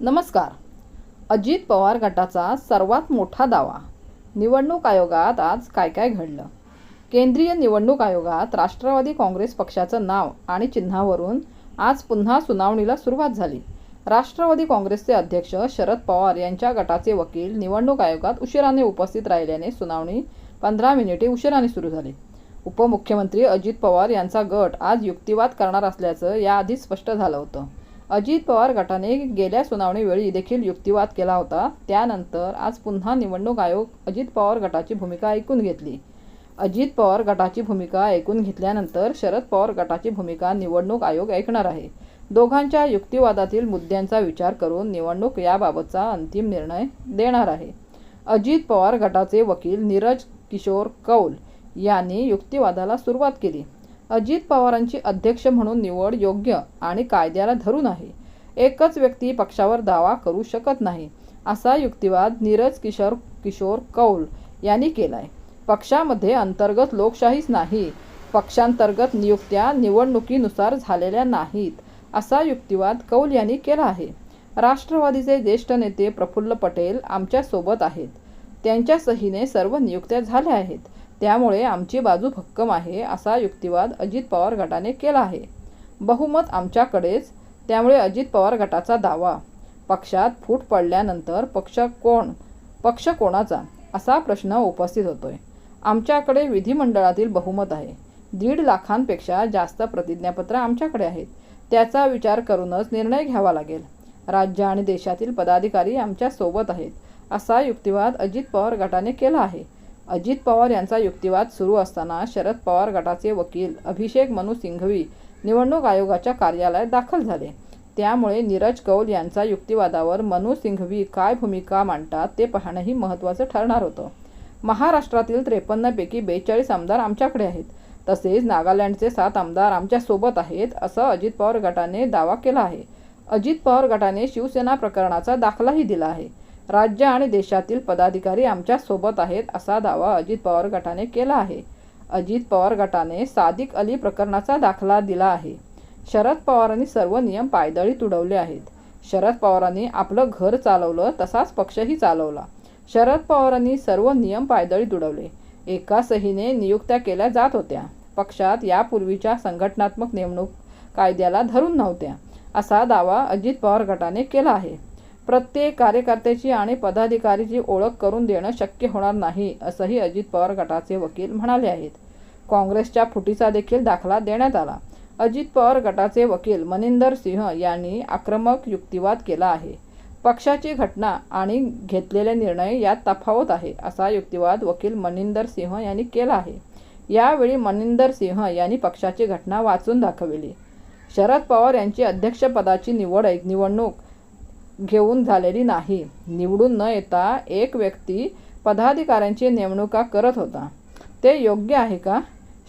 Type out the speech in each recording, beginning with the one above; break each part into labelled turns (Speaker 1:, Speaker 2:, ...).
Speaker 1: नमस्कार. अजित पवार गटाचा सर्वात मोठा दावा. निवडणूक आयोगात आज काय काय घडलं? केंद्रीय निवडणूक आयोगात राष्ट्रवादी काँग्रेस पक्षाचं नाव आणि चिन्हावरून आज पुन्हा सुनावणीला सुरुवात झाली. राष्ट्रवादी काँग्रेसचे अध्यक्ष शरद पवार यांच्या गटाचे वकील निवडणूक आयोगात उशिराने उपस्थित राहिल्याने सुनावणी 15 मिनिटे उशिराने सुरू झाली. उपमुख्यमंत्री अजित पवार यांचा गट आज युक्तिवाद करणार असल्याचं याआधीच स्पष्ट झालं होतं. अजित पवार गटाने गेल्या सुनावणीवेळी देखील युक्तिवाद केला होता. त्यानंतर आज पुन्हा निवडणूक आयोग अजित पवार गटाची भूमिका ऐकून घेतली. अजित पवार गटाची भूमिका ऐकून घेतल्यानंतर शरद पवार गटाची भूमिका निवडणूक आयोग ऐकणार आहे. दोघांच्या युक्तिवादातील मुद्द्यांचा विचार करून निवडणूक याबाबतचा अंतिम निर्णय देणार आहे. अजित पवार गटाचे वकील नीरज किशोर कौल यांनी युक्तिवादाला सुरुवात केली. अजित पवारांची अध्यक्ष म्हणून निवड योग्य आणि कायद्याला धरून आहे. एकच व्यक्ती पक्षावर दावा करू शकत नाही, असा युक्तिवाद नीरज किशोर कौल यांनी केलाय. पक्षामध्ये अंतर्गत लोकशाहीच नाही, पक्षांतर्गत नियुक्त्या निवडणुकीनुसार झालेल्या नाहीत, असा युक्तिवाद कौल यांनी केला आहे. राष्ट्रवादीचे ज्येष्ठ नेते प्रफुल्ल पटेल आमच्या सोबत आहेत. त्यांच्या सहीने सर्व नियुक्त्या झाल्या आहेत. त्यामुळे आमची बाजू भक्कम आहे, असा युक्तिवाद अजित पवार गटाने केला आहे. बहुमत आमच्याकडेच, त्यामुळे अजित पवार गटाचा दावा. पक्षात फूट पडल्यानंतर पक्ष कोणाचा, असा प्रश्न उपस्थित होतोय. आमच्याकडे विधिमंडळातील बहुमत आहे. 1.5 लाखांपेक्षा जास्त प्रतिज्ञापत्र आमच्याकडे आहेत. त्याचा विचार करूनच निर्णय घ्यावा लागेल. राज्य आणि देशातील पदाधिकारी आमच्या सोबत आहेत, असा युक्तिवाद अजित पवार गटाने केला आहे. अजित पवार यांचा युक्तिवाद सुरू असताना शरद पवार गटाचे वकील अभिषेक मनू सिंघवी निवडणूक आयोगाच्या कार्यालयात दाखल झाले. त्यामुळे नीरज कौल यांचा युक्तिवादावर मनू सिंघवी काय भूमिका मांडतात ते पाहणंही महत्त्वाचं ठरणार होतं. महाराष्ट्रातील 53 पैकी 42 आमदार आमच्याकडे आहेत. तसेच नागालँडचे 7 आमदार आमच्या सोबत आहेत, असं अजित पवार गटाने दावा केला आहे. अजित पवार गटाने शिवसेना प्रकरणाचा दाखलाही दिला आहे. राज्य आणि देशातील पदाधिकारी आमच्या सोबत आहेत, असा दावा अजित पवार गटाने केला आहे. अजित पवार गटाने सादिक अली प्रकरणाचा दाखला दिला आहे. शरद पवारांनी सर्व नियम पायदळी तुडवले आहेत. शरद पवारांनी आपलं घर चालवलं, तसाच पक्षही चालवला. शरद पवारांनी सर्व नियम पायदळी तुडवले. एका सहीने नियुक्त्या केल्या जात होत्या. पक्षात यापूर्वीच्या संघटनात्मक नेमणूक कायद्याला धरून नव्हत्या, असा दावा अजित पवार गटाने केला आहे. प्रत्येक कार्यकर्त्याची आणि पदाधिकारीची ओळख करून देणं शक्य होणार नाही, असंही अजित पवार गटाचे वकील म्हणाले आहेत. काँग्रेसच्या फुटीचा देखील दाखला देण्यात आला. अजित पवार गटाचे वकील मनिंदर सिंह यांनी आक्रमक युक्तिवाद केला आहे. पक्षाची घटना आणि घेतलेले निर्णय यात तफावत आहे, असा युक्तिवाद वकील मनिंदर सिंह यांनी केला आहे. यावेळी मनिंदर सिंह यांनी पक्षाची घटना वाचून दाखवली. शरद पवार यांची अध्यक्षपदाची निवडणूक घेऊन झालेली नाही. निवडून न येता एक व्यक्ती पदाधिकाऱ्यांची नेमणुका करत होता. ते योग्य आहे का?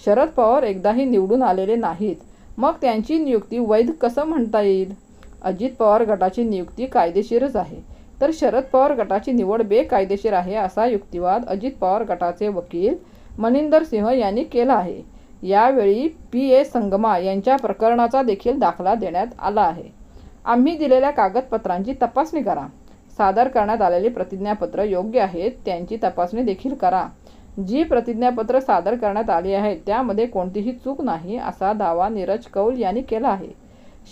Speaker 1: शरद पवार एकदाही निवडून आलेले नाहीत, मग त्यांची नियुक्ती वैध कसं म्हणता येईल? अजित पवार गटाची नियुक्ती कायदेशीरच आहे, तर शरद पवार गटाची निवड बेकायदेशीर आहे, असा युक्तिवाद अजित पवार गटाचे वकील मनिंदर सिंह यांनी केला आहे. यावेळी PA संगमा यांच्या प्रकरणाचा देखील दाखला देण्यात आला आहे. आम्ही दिलेल्या कागदपत्रांची तपासणी करा. सादर करण्यात आलेली प्रतिज्ञापत्र योग्य आहेत, त्यांची तपासणी देखील करा. जी प्रतिज्ञापत्र सादर करण्यात आली आहेत त्यामध्ये कोणतीही चूक नाही, असा दावा नीरज कौल यांनी केला आहे.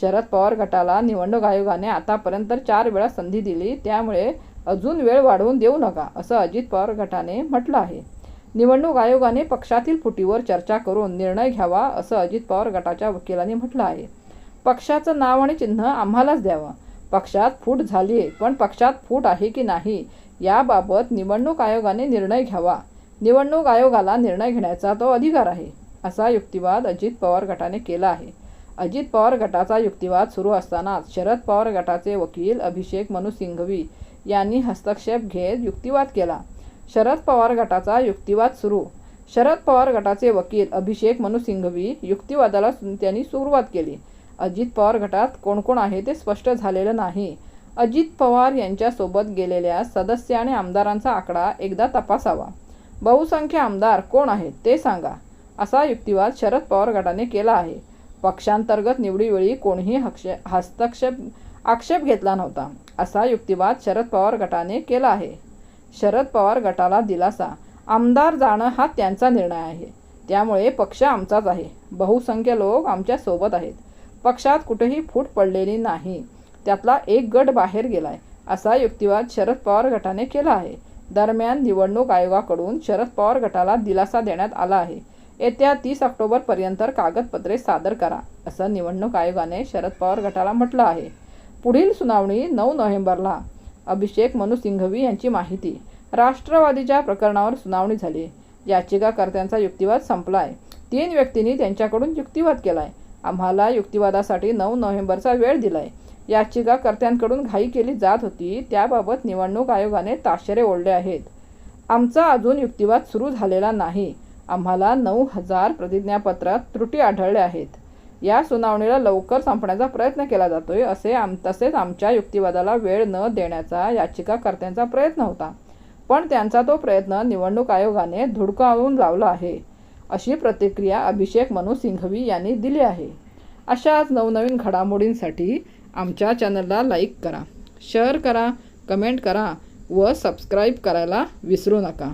Speaker 1: शरद पवार गटाला निवडणूक आयोगाने आतापर्यंत 4 वेळा संधी दिली, त्यामुळे अजून वेळ वाढवून देऊ नका, असं अजित पवार गटाने म्हटलं आहे. निवडणूक आयोगाने पक्षातील फुटीवर चर्चा करून निर्णय घ्यावा, असं अजित पवार गटाच्या वकिलांनी म्हटलं आहे. पक्षाचं नाव आणि चिन्ह आम्हालाच द्यावं. पक्षात फूट झाली आहे, पण पक्षात फूट आहे की नाही याबाबत निवडणूक आयोगाने निर्णय घ्यावा. निवडणूक आयोगाला निर्णय घेण्याचा तो अधिकार आहे, असा युक्तिवाद अजित पवार गटाने केला आहे. अजित पवार गटाचा युक्तिवाद सुरू असतानाच शरद पवार गटाचे वकील अभिषेक मनू सिंघवी यांनी हस्तक्षेप घेत युक्तिवाद केला. शरद पवार गटाचा युक्तिवाद सुरू. शरद पवार गटाचे वकील अभिषेक मनू सिंघवी युक्तिवादाला त्यांनी सुरुवात केली. अजित पवार गटात कोण कोण आहे ते स्पष्ट झालेलं नाही. अजित पवार यांच्यासोबत गेलेल्या सदस्य आणि आमदारांचा आकडा एकदा तपासावा. बहुसंख्य आमदार कोण आहेत ते सांगा, असा युक्तिवाद शरद पवार गटाने केला आहे. पक्षांतर्गत निवडीवेळी कोणीही आक्षेप घेतला नव्हता. असा युक्तिवाद शरद पवार गटाने केला आहे. शरद पवार गटाला दिलासा, आमदार जाणं हा त्यांचा निर्णय आहे. त्यामुळे पक्ष आमचाच आहे. बहुसंख्य लोक आमच्या सोबत आहेत. पक्षात कुठेही फूट पडलेली नाही. त्यातला एक गट बाहेर गेलाय असा युक्तिवाद शरद पवार गटाने केला आहे. दरम्यान निवडणूक आयोगाकडून शरद पवार गटाला दिलासा देण्यात आला आहे. येत्या 30 ऑक्टोबरपर्यंत कागदपत्रे सादर करा असं निवडणूक आयोगाने शरद पवार गटाला म्हटलं आहे. पुढील सुनावणी 9 नोव्हेंबरला. अभिषेक मनु सिंघवी यांची माहिती. राष्ट्रवादीच्या प्रकरणावर सुनावणी झाली. याचिकाकर्त्यांचा युक्तिवाद संपलाय. 3 व्यक्तींनी त्यांच्याकडून युक्तिवाद केलाय. आम्हाला युक्तिवादासाठी 9 नोव्हेंबरचा वेळ दिलाय. याचिकाकर्त्यांकडून घाई केली जात होती. त्याबाबत निवडणूक आयोगाने ताशेरे ओढले आहेत. आमचा अजून युक्तिवाद सुरू झालेला नाही. आम्हाला 9,000 प्रतिज्ञापत्रात त्रुटी आढळल्या आहेत. या सुनावणीला लवकर संपण्याचा प्रयत्न केला जातोय तसेच आमच्या युक्तिवादाला वेळ न देण्याचा याचिकाकर्त्यांचा प्रयत्न होता. पण त्यांचा तो प्रयत्न निवडणूक आयोगाने धुडकावून लावला आहे. अशी प्रतिक्रिया अभिषेक मनु सिंघवी यांनी दिली आहे. अशाच नवनवीन घडामोडींसाठी आमच्या चॅनलला लाईक करा, शेअर करा, कमेंट करा व सबस्क्राईब करायला विसरू नका.